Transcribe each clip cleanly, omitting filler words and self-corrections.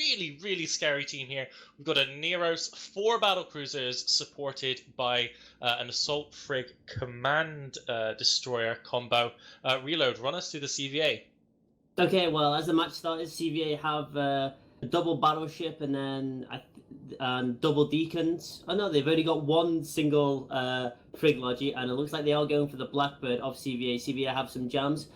really, really scary team here. We've got a Neros, 4 battlecruisers supported by an assault frig command destroyer combo. Reload, run us through the CVA. Okay, well, as the match started, CVA have a double battleship and then double deacons. Oh no, they've only got one single frig logi, and it looks like they are going for the Blackbird of CVA. CVA have some jams.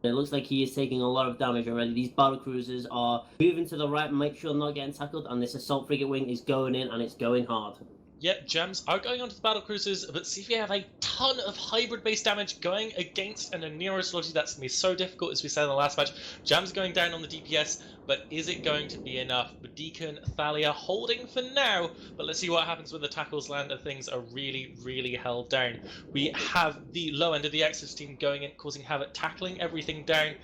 It looks like he is taking a lot of damage already. These battlecruisers are moving to the right, make sure not getting tackled, and this assault frigate wing is going in, and it's going hard. Yep, gems are going onto the battlecruisers, but CVA have a ton of hybrid-based damage going against an Neros logi. That's going to be so difficult, as we said in the last match. Gems going down on the DPS, but is it going to be enough? But Deacon, Thalia holding for now, but let's see what happens when the tackles land and things are really, really held down. We have the low end of the Exodus team going in, causing havoc, tackling everything down.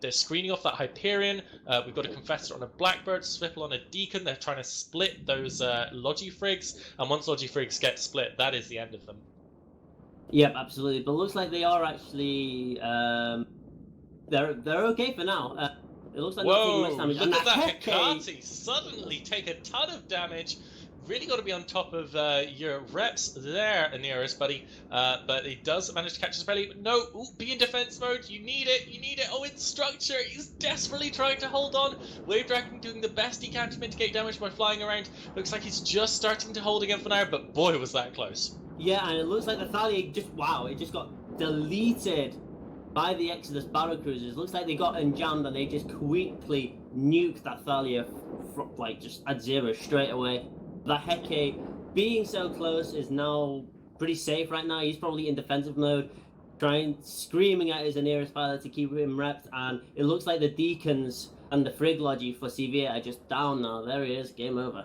They're screening off that Hyperion. We've got a Confessor on a Blackbird, Swipple on a Deacon. They're trying to split those Logi Frigs, and once Logi Frigs get split, that is the end of them. Yep, absolutely. But looks like they are actually they're okay for now. It looks like whoa! Not taking much damage. Look at that Hecate Hecate suddenly take a ton of damage. Really got to be on top of your reps there, Neros, buddy. But he does manage to catch his belly. But no, ooh, be in defense mode. You need it. You need it. Oh, it's structure. He's desperately trying to hold on. Wave Dragon doing the best he can to mitigate damage by flying around. Looks like he's just starting to hold again for now. But boy, was that close. Yeah, and it looks like the Thalia it just got deleted by the Exodus battlecruisers. Looks like they got jammed and they just quickly nuked that Thalia like just at 0 straight away. That Hecate being so close is now pretty safe right now. He's probably in defensive mode, screaming at his nearest pilot to keep him repped, and it looks like the Deacons and the Frig Logi for CVA are just down now. There he is, game over.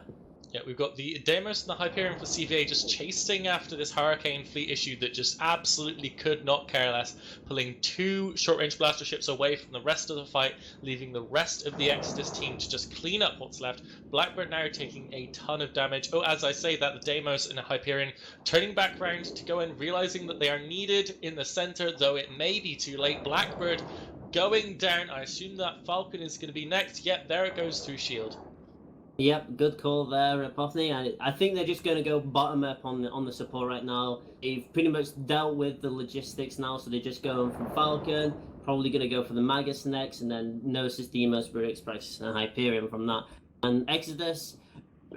Yeah, we've got the Deimos and the Hyperion for CVA just chasing after this Hurricane fleet issue that just absolutely could not care less, pulling 2 short-range blaster ships away from the rest of the fight, leaving the rest of the Exodus team to just clean up what's left. Blackbird now taking a ton of damage. Oh, as I say that, the Deimos and the Hyperion turning back round to go in, realizing that they are needed in the center, though it may be too late. Blackbird going down. I assume that Falcon is going to be next. Yep, there it goes through shield. Yep, good call there, Apophany. And I think they're just going to go bottom up on the support right now. They've pretty much dealt with the logistics now, so they're just going from Falcon. Probably going to go for the Magus next, and then Gnosis, Demos, Spirit Express, and Hyperion from that. And Exodus,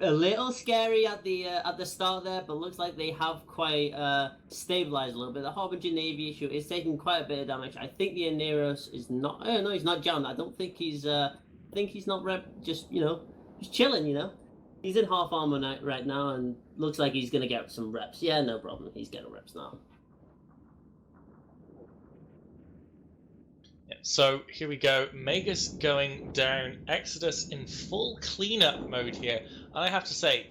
a little scary at the start there, but looks like they have quite stabilized a little bit. The Harbinger Navy issue is taking quite a bit of damage. I think the Neros is not. Oh no, he's not jammed. I don't think he's. I think he's not just He's chilling, He's in half armor right now, and looks like he's gonna get some reps. Yeah, no problem. He's getting reps now. Yeah, so here we go. Magus going down. Exodus in full cleanup mode here. And I have to say,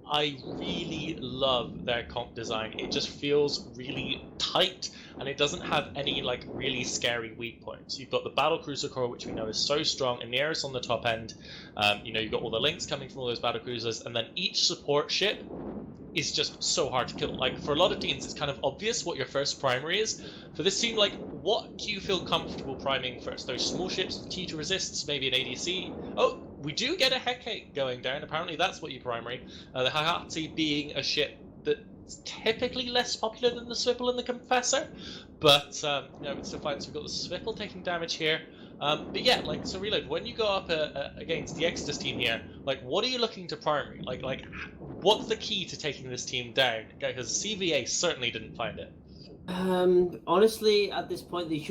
I really love their comp design. It just feels really tight, and it doesn't have any really scary weak points. You've got the battlecruiser core, which we know is so strong, and Neros on the top end. You've got all the links coming from all those battlecruisers, and then each support ship is just so hard to kill. For a lot of teams, it's kind of obvious what your first primary is. For this team, what do you feel comfortable priming first? Those small ships with T to resists, maybe an ADC. Oh, we do get a Hecate going down. Apparently that's what you primary. The Hecate being a ship that's typically less popular than the Swipple and the Confessor, but it's still fine. So we've got the Swipple taking damage here. But yeah, so Reload, when you go up against the Exodus team here, what are you looking to primary? What's the key to taking this team down? Because CVA certainly didn't find it. Honestly, at this point, this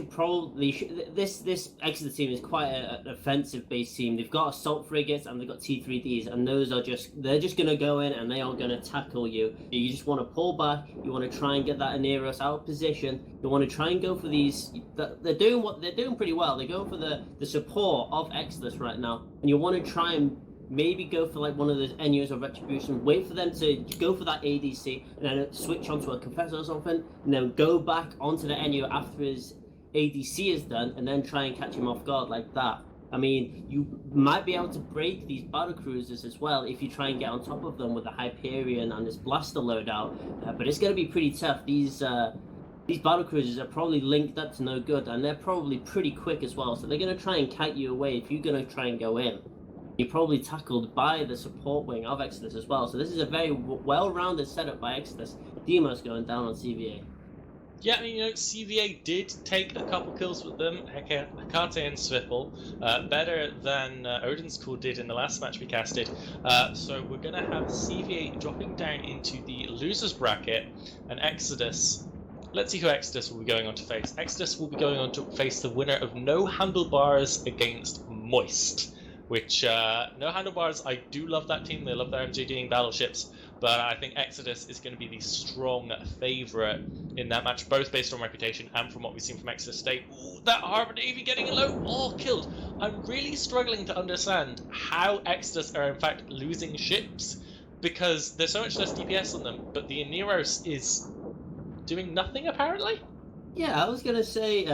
Exodus team is quite an offensive-based team. They've got assault frigates and they've got T3Ds, and those are they're just going to go in and they are going to tackle you. You just want to pull back. You want to try and get that Aneros out of position. You want to try and go for these. They're doing pretty well. They're going for the support of Exodus right now, and you want to try and maybe go for one of those Enyos or Retribution, wait for them to go for that ADC, and then switch onto a Confessor or something, and then go back onto the Enyo after his ADC is done, and then try and catch him off guard like that. I mean, you might be able to break these battlecruisers as well if you try and get on top of them with the Hyperion and this Blaster loadout, but it's going to be pretty tough. These battlecruisers are probably linked up to no good, and they're probably pretty quick as well, so they're going to try and kite you away if you're going to try and go in. You're probably tackled by the support wing of Exodus as well. So this is a very well-rounded setup by Exodus. Demos going down on CVA. Yeah, I mean, CVA did take a couple kills with them, Hecate and Swiffle, better than Odin's Call did in the last match we casted. So we're going to have CVA dropping down into the losers bracket, and Exodus. Let's see who Exodus will be going on to face. Exodus will be going on to face the winner of No Handlebars against Moist, which, No Handlebars, I do love that team. They love their MJDing battleships. But I think Exodus is going to be the strong favourite in that match, both based on reputation and from what we've seen from Exodus State. Ooh, that Harbour Navy getting it low, all killed. I'm really struggling to understand how Exodus are in fact losing ships, because there's so much less DPS on them, but the Aneros is doing nothing apparently. Yeah, I was gonna say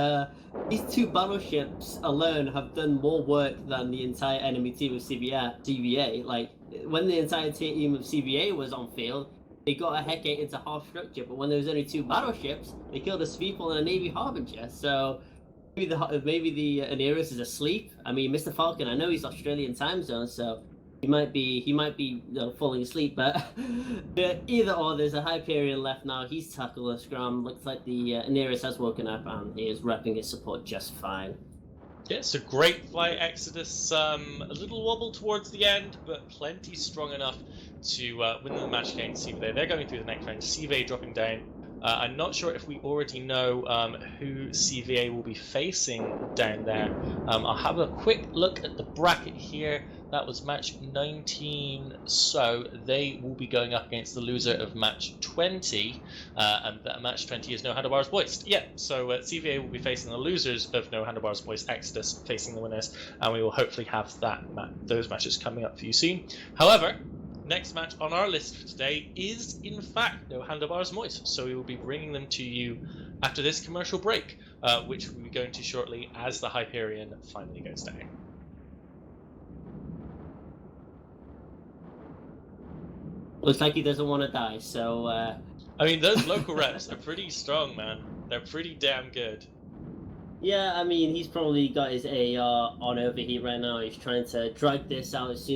these two battleships alone have done more work than the entire enemy team of CVA. Like, when the entire team of CVA was on field, they got a Hecate into half structure, but when there was only two battleships, they killed a Sweeple and a Navy Harbinger. So maybe the Aneros is asleep. I mean, Mr. Falcon, I know he's Australian time zone, so he might be falling asleep, but either or, there's a Hyperion left now. He's tackled a scrum. Looks like the Aneros has woken up and he is repping his support just fine. Yeah, it's a great flight, Exodus. A little wobble towards the end, but plenty strong enough to win the match against CVA. They're going through the next round. CVA dropping down. I'm not sure if we already know who CVA will be facing down there. I'll have a quick look at the bracket here. That was match 19, so they will be going up against the loser of match 20, and that match 20 is No Handlebars Moist. Yeah, so CVA will be facing the losers of No Handlebars Moist, Exodus facing the winners, and we will hopefully have those matches coming up for you soon. However, next match on our list for today is, in fact, No Handlebars Moist, so we will be bringing them to you after this commercial break, which we'll be going to shortly as the Hyperion finally goes down. Looks like he doesn't want to die, so... I mean, those local reps are pretty strong, man. They're pretty damn good. Yeah, I mean, he's probably got his AR on overheat right now. He's trying to drag this out as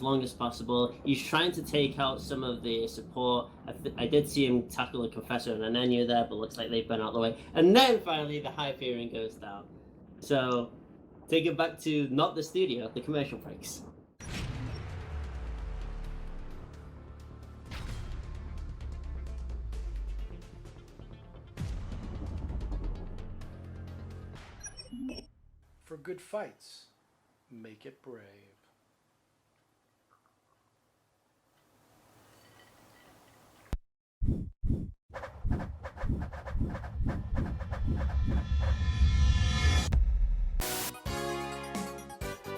long as possible. He's trying to take out some of the support. I did see him tackle a Confessor and an Enu there, but looks like they've been out of the way. And then finally the Hyperion goes down. So, take it back to not the studio, the commercial breaks. For good fights, make it brave.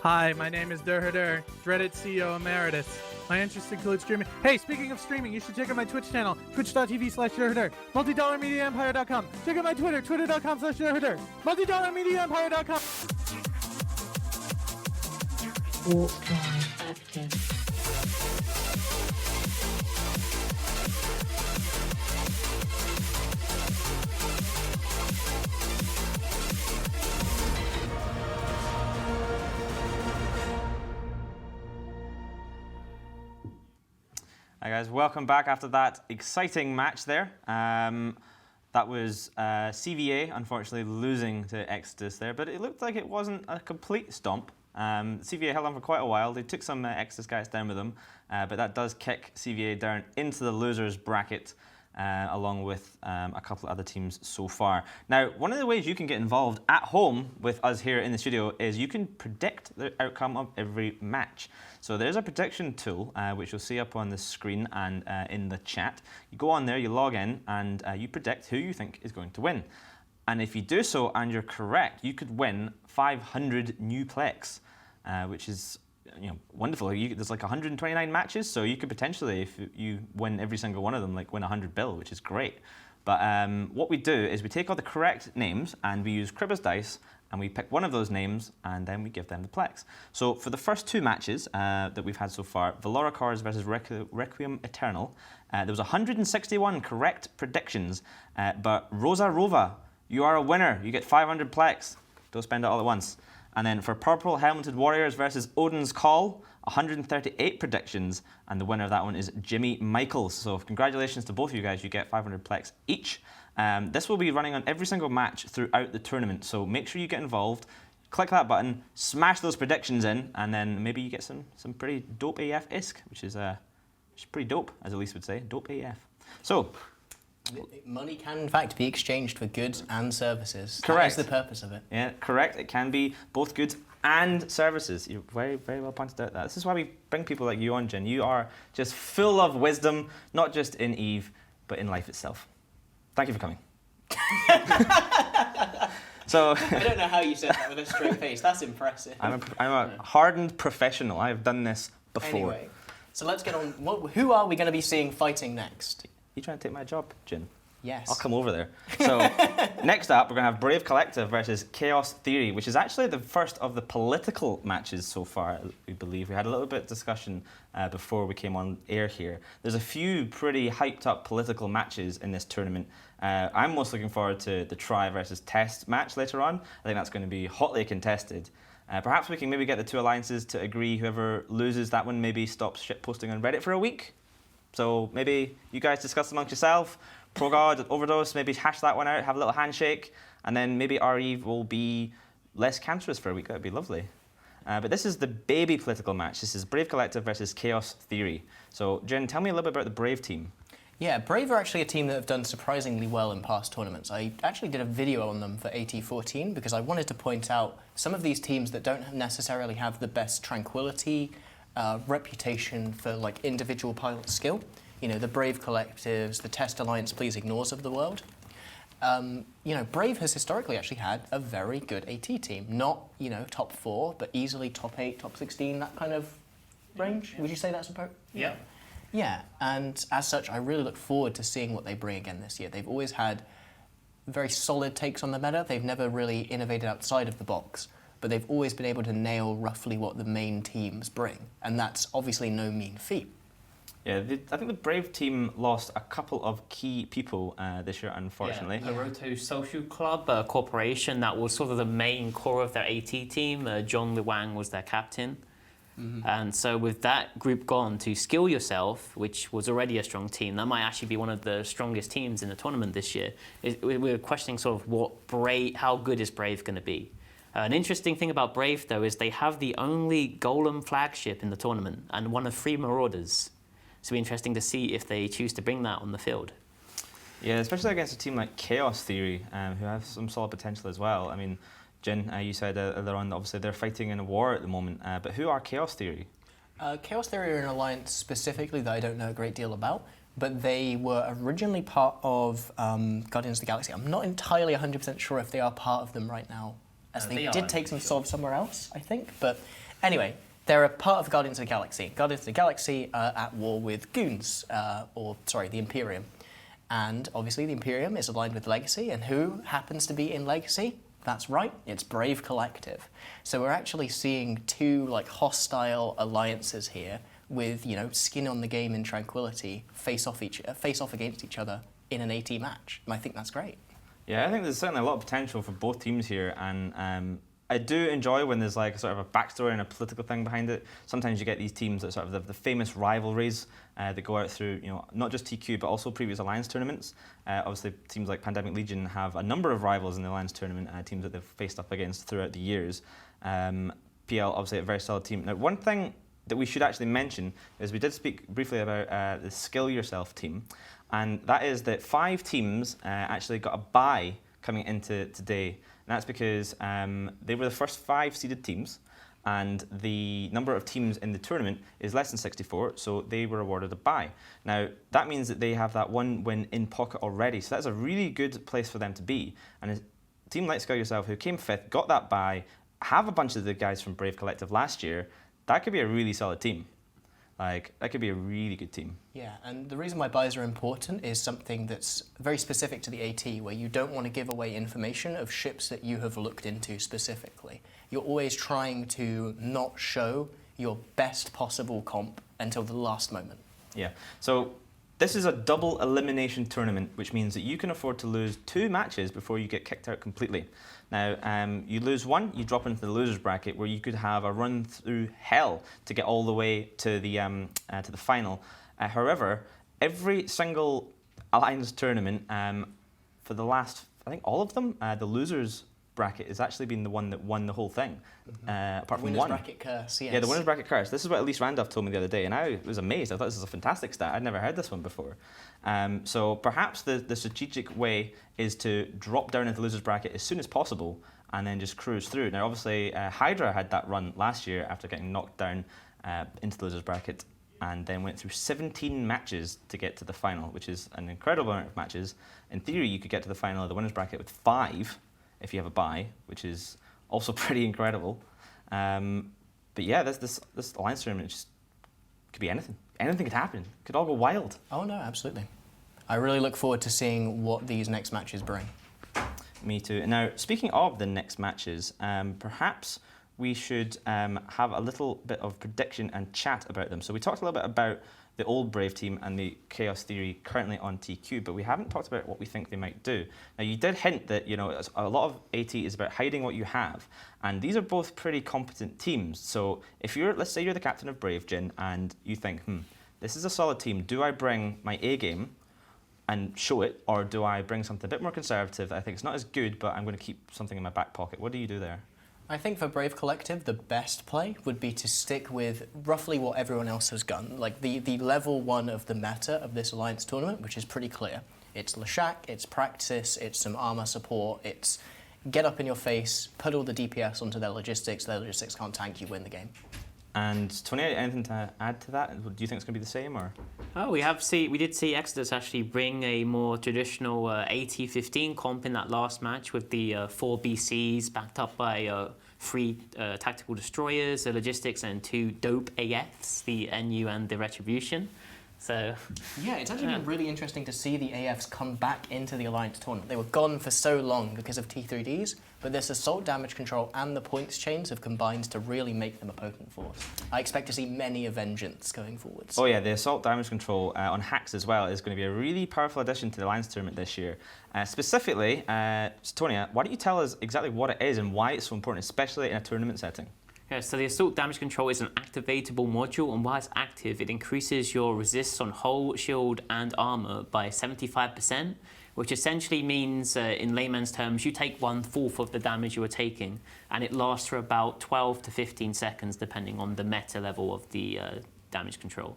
Hi, my name is Durhadur, dreaded CEO Emeritus. My interests include streaming. Hey, speaking of streaming, you should check out my Twitch channel, twitch.tv/Durhadur. MultidollarMediaEmpire.com. Check out my Twitter, twitter.com/Durhadur. MultidollarMediaEmpire.com. Warp drive active. Hi guys, welcome back after that exciting match there. That was CVA, unfortunately, losing to Exodus there, but it looked like it wasn't a complete stomp. CVA held on for quite a while. They took some Exodus guys down with them, but that does kick CVA down into the losers bracket, along with a couple of other teams so far. Now, one of the ways you can get involved at home with us here in the studio is you can predict the outcome of every match. So there's a prediction tool, which you'll see up on the screen and in the chat. You go on there, you log in, and you predict who you think is going to win. And if you do so and you're correct, you could win 500 new plex, which is wonderful. There's like 129 matches, so you could potentially, if you win every single one of them, like win 100 bill, which is great. But what we do is we take all the correct names and we use Cribber's Dice, and we pick one of those names and then we give them the plex. So for the first two matches that we've had so far, Valoricors versus Requiem Eternal, there was 161 correct predictions, but Rosa Rova, you are a winner. You get 500 plex. Don't spend it all at once. And then for Purple Helmeted Warriors versus Odin's Call, 138 predictions, and the winner of that one is Jimmy Michaels. So congratulations to both of you guys. You get 500 plex each. This will be running on every single match throughout the tournament, so make sure you get involved. Click that button, smash those predictions in, and then maybe you get some pretty dope AF-esque, which is pretty dope, as Elise would say, dope AF. So, money can in fact be exchanged for goods and services. Correct. That is the purpose of it. Yeah, correct. It can be both goods and services. You very, very well pointed out that. This is why we bring people like you on, Jin. You are just full of wisdom, not just in EVE, but in life itself. Thank you for coming. So I don't know how you said that with a straight face. That's impressive. I'm a hardened professional. I have done this before. Anyway, so let's get on. Who are we going to be seeing fighting next? You trying to take my job, Jin? Yes. I'll come over there. So next up, we're going to have Brave Collective versus Chaos Theory, which is actually the first of the political matches so far, we believe. We had a little bit of discussion before we came on air here. There's a few pretty hyped up political matches in this tournament. I'm most looking forward to the Try versus Test match later on. I think that's going to be hotly contested. Perhaps we can maybe get the two alliances to agree whoever loses that one maybe stops shitposting on Reddit for a week. So maybe you guys discuss amongst yourself. ProGod, Overdose, maybe hash that one out, have a little handshake, and then maybe RE will be less cancerous for a week. That would be lovely. But this is the baby political match. This is Brave Collective versus Chaos Theory. So, Jen, tell me a little bit about the Brave team. Yeah, Brave are actually a team that have done surprisingly well in past tournaments. I actually did a video on them for AT14 because I wanted to point out some of these teams that don't necessarily have the best tranquility, reputation for like individual pilot skill. You know, the Brave Collectives, the Test Alliance Please Ignores of the world. You know, Brave has historically actually had a very good AT team. Not, you know, top 4, but easily top 8, top 16, that kind of range. Would you say that's about? Yeah. Yeah, and as such, I really look forward to seeing what they bring again this year. They've always had very solid takes on the meta. They've never really innovated outside of the box, but they've always been able to nail roughly what the main teams bring, and that's obviously no mean feat. Yeah, I think the Brave team lost a couple of key people this year, unfortunately. Yeah, Naruto Social Club Corporation, that was sort of the main core of their AT team. John Liwang was their captain. Mm-hmm. And so with that group gone to Skill Yourself, which was already a strong team, that might actually be one of the strongest teams in the tournament this year. We're questioning sort of how good is Brave going to be. An interesting thing about Brave, though, is they have the only Golem flagship in the tournament and one of 3 Marauders. So it'll be interesting to see if they choose to bring that on the field. Yeah, especially against a team like Chaos Theory, who have some solid potential as well. I mean, Jin, you said earlier on, obviously they're fighting in a war at the moment, but who are Chaos Theory? Chaos Theory are an alliance specifically that I don't know a great deal about, but they were originally part of Guardians of the Galaxy. I'm not entirely 100% sure if they are part of them right now, as they did take some sort of somewhere else, I think. But anyway, they're a part of Guardians of the Galaxy. Guardians of the Galaxy are at war with Goons, the Imperium. And obviously the Imperium is aligned with Legacy, and who happens to be in Legacy? That's right, it's Brave Collective. So we're actually seeing 2 like hostile alliances here with, you know, skin on the game in tranquility, face off against each other in an AT match. And I think that's great. Yeah, I think there's certainly a lot of potential for both teams here, and I do enjoy when there's like sort of a backstory and a political thing behind it. Sometimes you get these teams that sort of the famous rivalries that go out through, you know, not just TQ but also previous Alliance tournaments. Obviously, teams like Pandemic Legion have a number of rivals in the Alliance tournament, teams that they've faced up against throughout the years. PL, obviously, a very solid team. Now, one thing that we should actually mention is we did speak briefly about the Skill Yourself team, and that is that 5 teams actually got a bye coming into today. And that's because they were the first 5 seeded teams, and the number of teams in the tournament is less than 64, so they were awarded a bye. Now, that means that they have that 1 win in pocket already, so that's a really good place for them to be. And a team like Skill Yourself, who came 5th, got that bye, have a bunch of the guys from Brave Collective last year, that could be a really solid team. Like, that could be a really good team. Yeah, and the reason why buys are important is something that's very specific to the AT, where you don't want to give away information of ships that you have looked into specifically. You're always trying to not show your best possible comp until the last moment. Yeah, so This is a double elimination tournament, which means that you can afford to lose 2 matches before you get kicked out completely. Now, you lose one, you drop into the losers bracket, where you could have a run through hell to get all the way to the final. However, every single Alliance tournament for the last, I think all of them, the losers bracket has actually been the one that won the whole thing, apart from one. Winners bracket curse, yes. Yeah, the winners bracket curse. This is what Elise Randolph told me the other day, and I was amazed. I thought this was a fantastic stat. I'd never heard this one before. So perhaps the strategic way is to drop down into the losers bracket as soon as possible and then just cruise through. Now, obviously, Hydra had that run last year after getting knocked down into the losers bracket, and then went through 17 matches to get to the final, which is an incredible amount of matches. In theory, you could get to the final of the winners bracket with 5 if you have a bye, which is also pretty incredible. But yeah, this Alliance tournament just could be anything. Anything could happen. It could all go wild. Oh no, absolutely. I really look forward to seeing what these next matches bring. Me too. Now, speaking of the next matches, perhaps we should have a little bit of prediction and chat about them. So we talked a little bit about the old Brave team and the Chaos Theory currently on TQ, but we haven't talked about what we think they might do. Now, you did hint that, you know, a lot of AT is about hiding what you have, and these are both pretty competent teams. So if you're, let's say you're the captain of Brave, Jin, and you think, this is a solid team. Do I bring my A game and show it, or do I bring something a bit more conservative that I think is not as good, but I'm going to keep something in my back pocket? What do you do there? I think for Brave Collective, the best play would be to stick with roughly what everyone else has done. Like the level 1 of the meta of this Alliance tournament, which is pretty clear. It's Leshak, it's Praxis, it's some armor support, it's get up in your face, put all the DPS onto their logistics can't tank, you win the game. And Tony, anything to add to that? Do you think it's going to be the same, or? Oh, we did see Exodus actually bring a more traditional AT-15 comp in that last match with the 4 BCs backed up by 3 tactical destroyers, the logistics, and 2 dope AFs, the NU and the Retribution. So yeah, it's actually been really interesting to see the AFs come back into the Alliance tournament. They were gone for so long because of T3Ds, but this assault damage control and the points chains have combined to really make them a potent force. I expect to see many Vengeance going forwards. Oh yeah, the assault damage control on hacks as well is going to be a really powerful addition to the Alliance tournament this year. Specifically, Tonya, why don't you tell us exactly what it is and why it's so important, especially in a tournament setting? Yeah, so the assault damage control is an activatable module, and while it's active, it increases your resists on hull, shield, and armor by 75%, which essentially means, in layman's terms, you take 1/4 of the damage you are taking, and it lasts for about 12 to 15 seconds, depending on the meta level of the damage control.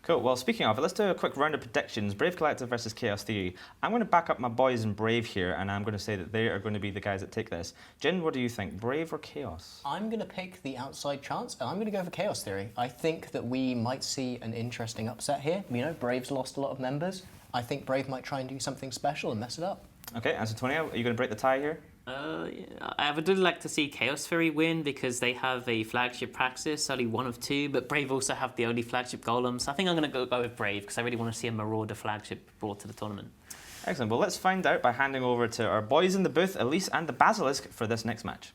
Cool. Well, speaking of it, let's do a quick round of predictions. Brave Collective versus Chaos Theory. I'm going to back up my boys in Brave here, and I'm going to say that they are going to be the guys that take this. Jin, what do you think? Brave or Chaos? I'm going to pick the outside chance, and I'm going to go for Chaos Theory. I think that we might see an interesting upset here. You know, Brave's lost a lot of members. I think Brave might try and do something special and mess it up. Okay, and so Tony, are you going to break the tie here? Yeah, I would really like to see Chaos Theory win because they have a flagship Praxis, only 1 of 2, but Brave also have the only flagship Golem, so I think I'm going to go with Brave because I really want to see a Marauder flagship brought to the tournament. Excellent. Well, let's find out by handing over to our boys in the booth, Elise and the Basilisk, for this next match.